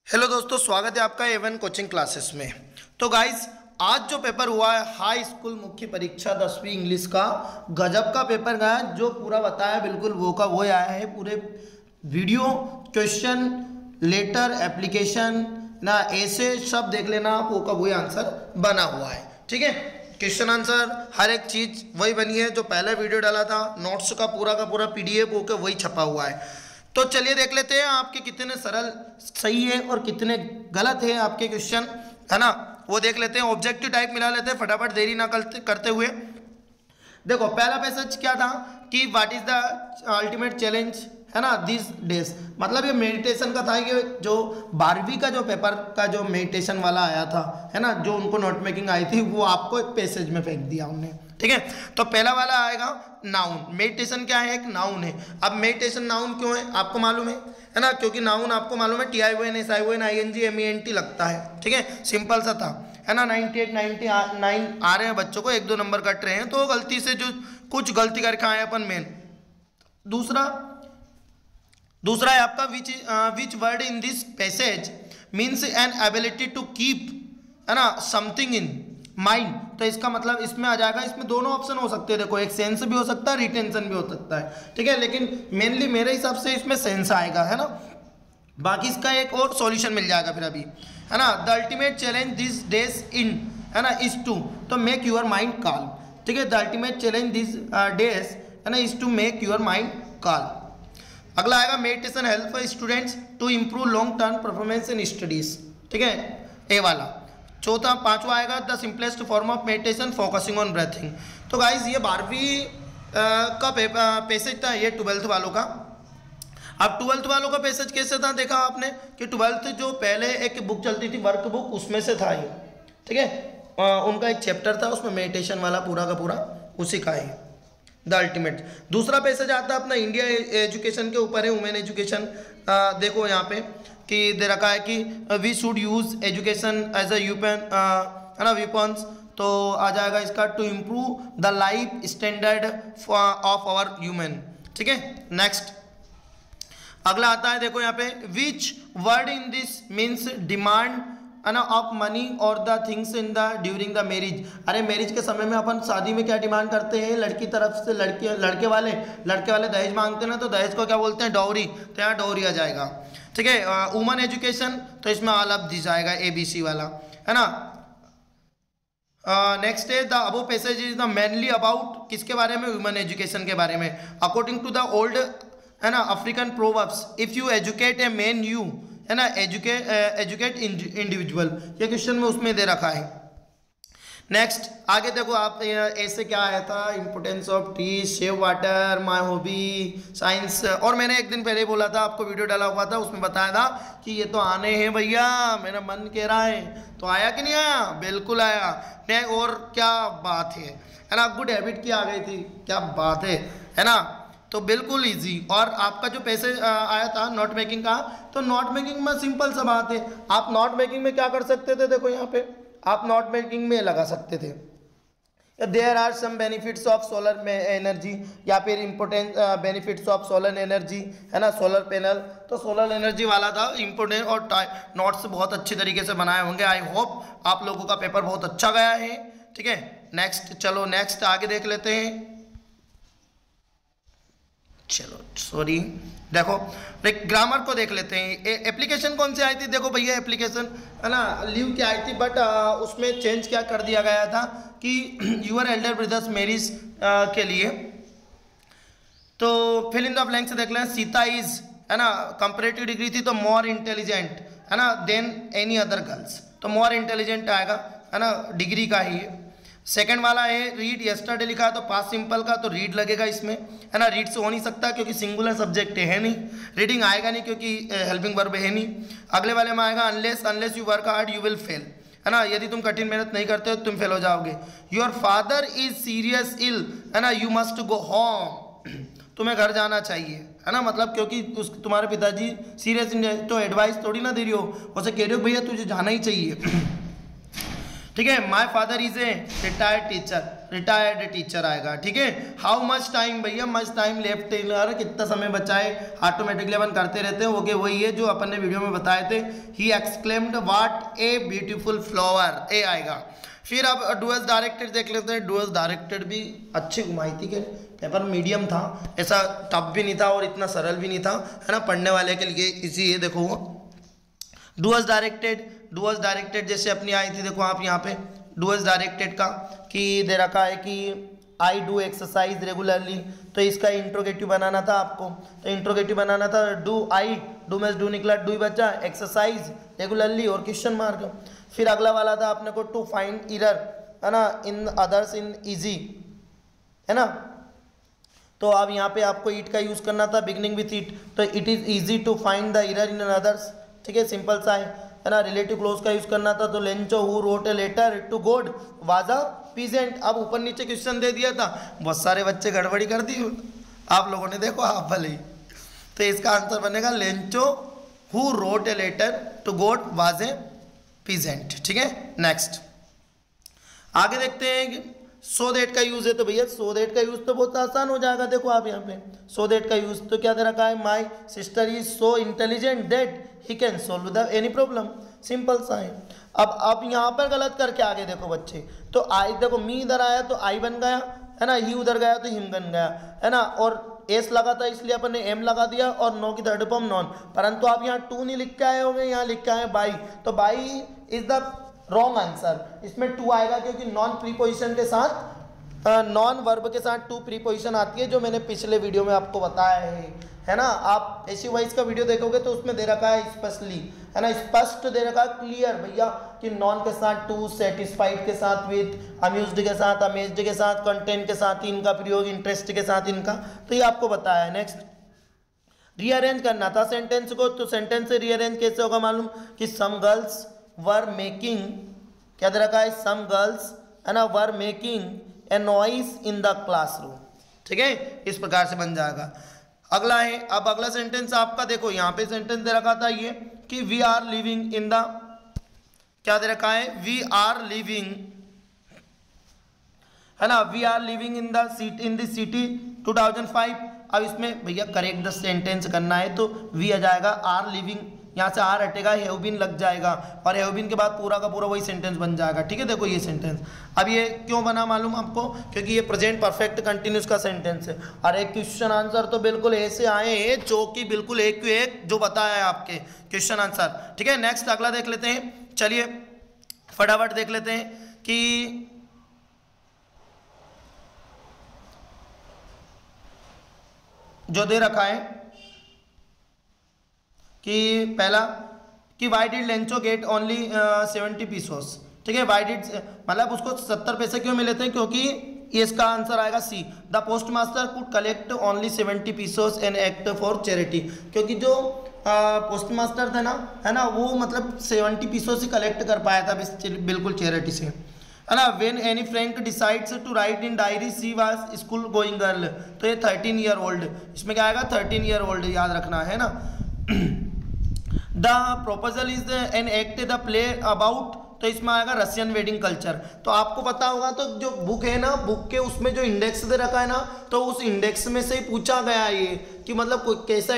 Hello दोस्तों, स्वागत है आपका A1 कोचिंग क्लासेस में। तो गाइस, आज जो पेपर हुआ है हाई स्कूल मुख्य परीक्षा 10वीं इंग्लिश का, गजब का पेपर गया। जो पूरा बताया बिल्कुल वो का वो आया है। पूरे वीडियो, क्वेश्चन, लेटर, एप्लीकेशन ना, ऐसे सब देख लेना आप, वो का वही आंसर बना हुआ है। ठीक है, क्वेश्चन आंसर हर एक चीज़ वही बनी है जो पहले वीडियो डाला था। नोट्स का पूरा PDF वो का वही छपा हुआ है। तो चलिए देख लेते हैं आपके कितने सरल सही है और कितने गलत है आपके क्वेश्चन, है ना, वो देख लेते हैं। ऑब्जेक्टिव टाइप मिला लेते हैं फटाफट, देरी ना करते हुए। देखो, पहला पैसेज क्या था कि what is the ultimate challenge, है ना, दिस डेज। मतलब ये मेडिटेशन का था कि जो 12वीं का जो पेपर का जो मेडिटेशन वाला आया था, है ना, जो उनको नोट मेकिंग आई थी, वो आपको एक पैसेज में फेंक दिया उन्होंने। ठीक है, तो पहला वाला आएगा नाउन। मेडिटेशन क्या है? एक नाउन है। अब मेडिटेशन नाउन क्यों है आपको मालूम है ना, क्योंकि नाउन आपको मालूम है TION SION ING MENT लगता है। ठीक है, सिंपल सा था, है ना। 98 99 आ रहे हैं बच्चों को, 1-2 नंबर कट रहे हैं, तो गलती से जो कुछ गलती करके आए अपन मेन। दूसरा है आपका which word in this passage means an ability to keep, है ना, समथिंग इन माइंड। तो इसका मतलब इसमें आ जाएगा, इसमें दोनों ऑप्शन हो सकते हैं। देखो, एक सेंस भी हो सकता है, रिटेंशन भी हो सकता है। ठीक है, लेकिन मेनली मेरे हिसाब से इसमें सेंस आएगा, है ना। बाकी इसका एक और सॉल्यूशन मिल जाएगा फिर अभी, है ना। The ultimate challenge these days in, है ना, is to to make your mind calm. ठीक है, the ultimate challenge these days, है ना, is to make your mind calm. अगला आएगा meditation help for students to improve long term performance in studies. ठीक है, ए वाला। पांचवा आएगा the simplest form of meditation focusing on breathing. तो गाइज, ये 12वीं का पैसेज था, ये 12th वालों का। अब 12th वालों का पैसेज कैसे था देखा आपने कि 12th जो पहले एक बुक चलती थी वर्क बुक, उसमें से था ये। ठीक है, उनका एक चैप्टर था, उसमें मेडिटेशन वाला पूरा का पूरा उसी का है द अल्टीमेट। दूसरा पैसेज आता है अपना इंडिया एजुकेशन के ऊपर है, वुमेन एजुकेशन। देखो यहाँ पे कि दे रखा है कि we should use education as a weapon, है ना, वीपन्स। तो आ जाएगा इसका to improve the life standard of our human. ठीक है, नेक्स्ट अगला आता है, देखो यहाँ पे which word in this means demand, है ना, ऑफ मनी और the things in the during the marriage. अरे मैरिज के समय में अपन शादी में क्या डिमांड करते हैं? लड़की तरफ से लड़के वाले दहेज मांगते हैं ना, तो दहेज को क्या बोलते हैं? डॉवरी। तो यहाँ डॉवरी आ जाएगा। ठीक है, वुमन एजुकेशन, तो इसमें ऑल दी जाएगा ABC वाला, है ना। नेक्स्ट है the above passage is the mainly about किसके बारे में? वुमन एजुकेशन के बारे में। अकॉर्डिंग टू द ओल्ड, है ना, African proverbs, if you educate a man you, है ना, एजुकेट इंडिविजुअल। ये क्वेश्चन में उसमें दे रखा है। नेक्स्ट आगे देखो आप, ऐसे क्या आया था? Importance of T, save water, my hobby, science. और मैंने एक दिन पहले बोला था, आपको वीडियो डाला हुआ था, उसमें बताया था कि ये तो आने हैं भैया, मेरा मन कह रहा है। तो आया कि नहीं आया? बिल्कुल आया। नहीं, और क्या बात है ना, गुड हैबिट की आ गई थी, क्या बात है ना। तो बिल्कुल इजी। और आपका जो पैसे आया था नोट मेकिंग का, तो नोट मेकिंग में सिंपल सा बात है। आप नोट मेकिंग में क्या कर सकते थे? देखो यहाँ पे आप नोट मेकिंग में लगा सकते थे there are some benefits of solar energy, या फिर important benefits of solar energy, है ना, सोलर पैनल। तो सोलर एनर्जी वाला था इंपोर्टेंट, और नोट्स बहुत अच्छे तरीके से बनाए होंगे। आई होप आप लोगों का पेपर बहुत अच्छा गया है। ठीक है, नेक्स्ट चलो, नेक्स्ट आगे देख लेते हैं। चलो सॉरी, देखो ग्रामर को देख लेते हैं। एप्लीकेशन कौन सी आई थी? देखो भैया, एप्लीकेशन, है ना, लीव की आई थी, बट उसमें चेंज क्या कर दिया गया था कि यूर एल्डर ब्रदर्स मैरिज के लिए। तो फिल इन द ब्लैंक्स देख लें। सीता इज, है ना, कंपैरेटिव डिग्री थी तो मोर इंटेलिजेंट, है ना, देन एनी अदर गर्ल्स। तो मोर इंटेलिजेंट आएगा, है ना, डिग्री का ही है। सेकंड वाला है रीड यस्टरडे लिखा है, तो पास्ट सिंपल का तो रीड लगेगा इसमें, है ना। रीड से हो नहीं सकता क्योंकि सिंगुलर सब्जेक्ट है नहीं। रीडिंग आएगा नहीं क्योंकि हेल्पिंग वर्ब है नहीं। अगले वाले में आएगा unless you work hard you will fail, है ना, यदि तुम कठिन मेहनत नहीं करते हो तुम फेल हो जाओगे। योर फादर इज सीरियस इल, है ना, यू मस्ट गो होम, तुम्हें घर जाना चाहिए, है ना। मतलब क्योंकि तुम्हारे पिताजी सीरियस, तो एडवाइस थोड़ी ना दे रही हो, उसे कह रही हो भैया तुझे जाना ही चाहिए। ठीक है। My father is a retired teacher आएगा। ठीक है। हाउ मच टाइम, भैया मच टाइम लेफ्ट, कितना समय बचा है, ऑटोमेटिकली अपन करते रहते हैं। ओके, वही है जो अपन ने वीडियो में बताए थे। He exclaimed what a beautiful flower, A आएगा। फिर अब डुअल्स डायरेक्टेड देख लेते हैं। डुअल्स डायरेक्टेड भी अच्छी घुमाई थी, कि पेपर मीडियम था, ऐसा टफ भी नहीं था और इतना सरल भी नहीं था, है ना, पढ़ने वाले के लिए इसी। ये देखो डुअल्स डायरेक्टेड जैसे अपनी आई थी, देखो आप यहाँ पे डुअल्स डायरेक्टेड का कि दे रखा है कि आई डू एक्सरसाइज रेगुलरली, तो इसका इंट्रोगेटिव बनाना था आपको। तो इंट्रोगेटिव बनाना था डू आई, डू में डू निकला, डू ही बचा, एक्सरसाइज रेगुलरली और क्वेश्चन मार्क। फिर अगला वाला था अपने को टू फाइंड इरर, है ना, इन अदर्स इन इजी, है ना। तो अब यहाँ पे आपको इट का यूज करना था, बिगनिंग विथ इट, तो it is easy to find the error in others. ठीक है, सिंपल सा है ना। रिलेटिव क्लोज का यूज करना था, तो Lencho who wrote a letter to God was a peasant. अब ऊपर नीचे क्वेश्चन दे दिया था, बहुत सारे बच्चे गड़बड़ी कर दी आप लोगों ने, देखो आप भले ही। तो इसका आंसर बनेगा Lencho who wrote a letter to God was a peasant. ठीक है, नेक्स्ट आगे देखते हैं। सो दैट का यूज है, तो भैया सो दैट का यूज तो बहुत आसान हो जाएगा। देखो आप यहाँ पे सो दैट का यूज तो क्या दे रखा है, my sister is so intelligent that he can solve the any problem, simple सा है। अब यहाँ पर गलत करके आगे देखो बच्चे, तो आई देखो मी इधर आया तो आई बन गया, है ना, ही उधर गया तो हिम बन गया, है ना, और एस लगा था इसलिए अपन ने एम लगा दिया और नो की थर्ड फॉर्म नॉन। परंतु आप यहाँ टू नहीं लिख के आए होंगे, यहाँ लिख के आए बाई, तो by is the wrong answer. इसमें टू आएगा क्योंकि नॉन प्रीपोजिशन के साथ, नॉन वर्ब के साथ टू प्रीपोजिशन आती है, जो मैंने पिछले वीडियो में आपको बताया है ना। आप ऐसी वाइज का वीडियो देखोगे तो उसमें दे रखा है स्पेशली, है ना, स्पष्ट दे रखा है क्लियर भैया कि नॉन के साथ टू, सेटिस्फाइड के साथ विथ, अम्यूज्ड के साथ, अमेज्ड के साथ, कंटेंट के साथ इनका प्रयोग, इंटरेस्ट के साथ इनका, तो ये आपको बताया है। नेक्स्ट रीअरेंज करना था सेंटेंस को, तो सेंटेंस से रीअरेंज कैसे होगा मालूम, कि सम गर्ल्स वर मेकिंग, क्या दे रखा है, सम गर्ल्स, है ना, were making a noise in the classroom. ठीक है, इस प्रकार से बन जाएगा। अगला है, अब अगला सेंटेंस आपका देखो, यहाँ पे सेंटेंस दे रखा था ये कि we are living in the, क्या दे रखा है, वी आर लिविंग, है ना, we are living in the city, in the city 2005। अब इसमें भैया करेक्ट द सेंटेंस करना है, तो वी आ जाएगा, आर लिविंग, यहाँ से आर हटेगा, हैव बीन लग जाएगा, और हैव बीन के बाद पूरा का पूरा वही सेंटेंस बन जाएगा। ठीक है, देखो ये सेंटेंस अब ये क्यों बना मालूम आपको, क्योंकि ये प्रेजेंट परफेक्ट कंटिन्यूस का सेंटेंस है। और एक क्वेश्चन आंसर तो बिल्कुल ऐसे आए हैं जो कि बिल्कुल एक टू एक जो बताया है आपके क्वेश्चन आंसर। ठीक है, नेक्स्ट अगला देख लेते हैं, चलिए फटाफट देख लेते हैं कि जो दे रखा है कि पहला कि why did Lencho get only 70 pesos. ठीक है, वाई डिड मतलब उसको 70 पैसे क्यों मिले थे, क्योंकि ये इसका आंसर आएगा C, the post master could collect only 70 pesos and act for charity. क्योंकि जो पोस्ट मास्टर थे ना, है ना, वो मतलब 70 पीसोस ही कलेक्ट कर पाया था बिल्कुल चैरिटी से, है ना। When Anne Frank decides to write in diary she was school going girl, तो ये 13 ईयर ओल्ड, इसमें क्या आएगा 13 ईयर ओल्ड, याद रखना है ना। The proposal is an act the play about, तो इसमें आएगा रशियन वेडिंग कल्चर। तो आपको पता होगा, तो जो बुक है ना, बुक के उसमें जो इंडेक्स दे रखा है ना, तो उस इंडेक्स में से ही पूछा गया है ये कि मतलब कैसा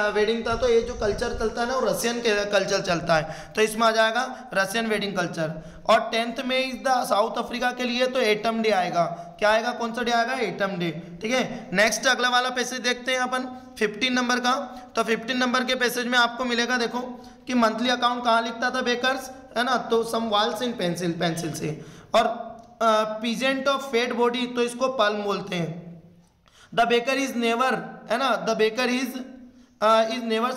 वेडिंग था, तो ये जो कल्चर चलता है ना, वो रशियन कल्चर चलता है, तो इसमें आ जाएगा रशियन वेडिंग कल्चर। और 10th में इज द साउथ अफ्रीका के लिए तो एटम डे आएगा, क्या आएगा, कौन सा डे आएगा, एटम डे। ठीक है, नेक्स्ट अगला वाला पैसेज देखते हैं अपन 15 नंबर का। तो 15 नंबर के पैसेज में आपको मिलेगा, देखो कि मंथली अकाउंट कहाँ लिखता था बेकर्स, है ना, तो सम वॉल्स इन पेंसिल से। और पीजेंट ऑफ फेड बॉडी, तो इसको पल्म बोलते हैं। द बेकर इज नेवर, है ना, the baker is never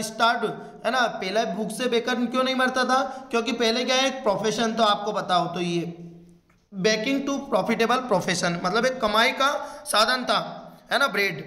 start, है ना, पहले भूख से बेकर क्यों नहीं मरता था, क्योंकि पहले क्या है, एक प्रोफेशन, तो आपको बताओ, तो ये बेकिंग टू प्रॉफिटेबल प्रोफेशन, मतलब एक कमाई का साधन था, है ना, ब्रेड।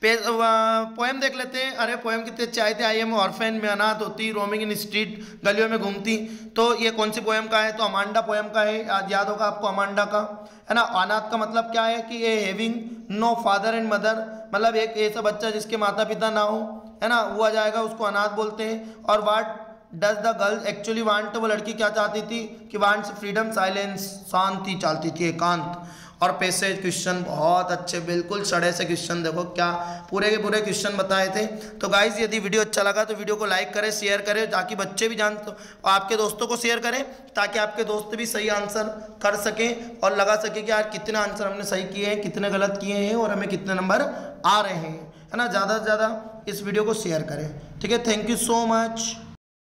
पोएम देख लेते हैं। अरे पोएम कितने अच्छे आए थे, आई एम ऑर्फेन, में अनाथ होती, रोमिंग इन स्ट्रीट, गलियों में घूमती, तो ये कौन सी पोएम का है, तो अमांडा पोएम का है, याद होगा आपको अमांडा का, है ना। अनाथ का मतलब क्या है कि ये having no father and mother, मतलब एक ऐसा बच्चा जिसके माता पिता ना हो, है ना, वो आ जाएगा, उसको अनाथ बोलते हैं। और what does the girl actually want, वो लड़की क्या चाहती थी कि वांट्स फ्रीडम, साइलेंस, शांति चाहती थी, एकांत। और पैसेज क्वेश्चन बहुत अच्छे, बिल्कुल सड़े से क्वेश्चन, देखो क्या पूरे के पूरे क्वेश्चन बताए थे। तो गाइज यदि वीडियो अच्छा लगा तो वीडियो को लाइक करें, शेयर करें, ताकि बच्चे भी जान, तो आपके दोस्तों को शेयर करें ताकि आपके दोस्त भी सही आंसर कर सकें और लगा सके कि यार कितने आंसर हमने सही किए हैं, कितने गलत किए हैं और हमें कितने नंबर आ रहे हैं, है ना। ज़्यादा से ज़्यादा इस वीडियो को शेयर करें, ठीक है। Thank you so much.